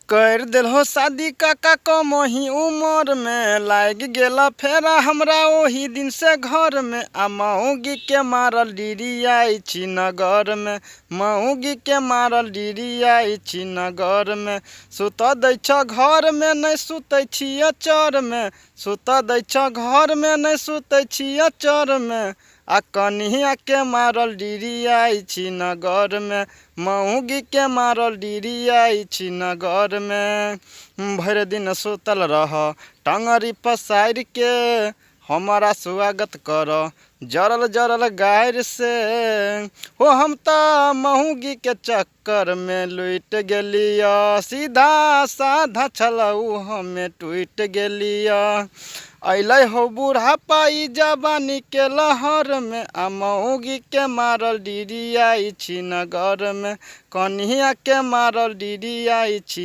कर दिलहो शादी काका कमही उमर में लाग गेला फेरा हमरा ओही दिन से घर में आ मऊगी के मारल डिरियाई छी नगर में मऊगी के मारल डिरियाई छी नगर में सुत दै छ घर में नहीं सुतै छी अचर में सुत दै छ घर में नहीं सुतै छी अचर में आ कन्हिया के मारल डिरियाई छी नगर में मऊगी के मारल डिरियाई छी नगर में भर दिन सुतल रह टंगरी पसार के हमारा स्वागत कर जरल जरल गायर से हो हम त मऊगी के चक्कर में लुट गेलिया सीधा साधा छलऊ हमें टूट गेलिया अलै हो बूढ़ा पाई जवानी के लहर में आ मऊगी के मारल डिरियाई छी नगर में कन्हिया के मारल डिरियाई छी